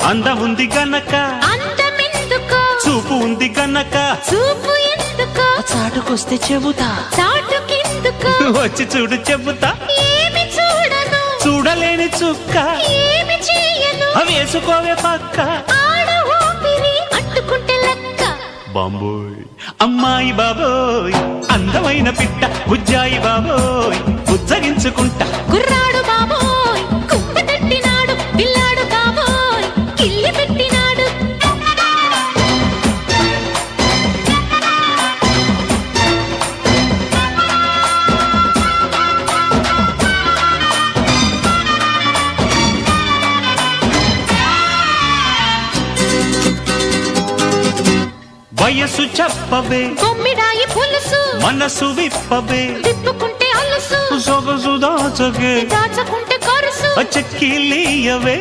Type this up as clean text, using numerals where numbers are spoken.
అందం ఉంది గనక అందమెందుకో చూపు ఉంది గనక చూపు ఎందుకో చాటుకొస్తే చెబుతా చాటుకెందుకో వచ్చి చూడు చెబుతా ఏమి చూడను చూడలేని చుక్క ఏమి చేయను వేసుకోవే పక్క ఆడ ఊపిరి అంటుకుంటే లెక్క బాంబోయ్ అమ్మాయి బాబోయ్ అందమైన పిట్ట బుజ్జాయి బాబోయ్ బుజ్జగించుకుంటా కుర్రాడు బాబోయ్ కుప్ప తట్టినాడు పిల్లాడు బాబోయ్ కిల్లి పెట్టినాడు వయసు చెప్పవే కొమ్మిడాయి పులుసు మనసు విప్పవే తిప్పుకుంటే అలుసు సొగసు దాచగే దాచకుంటే కరుసు చెక్కిలీయవే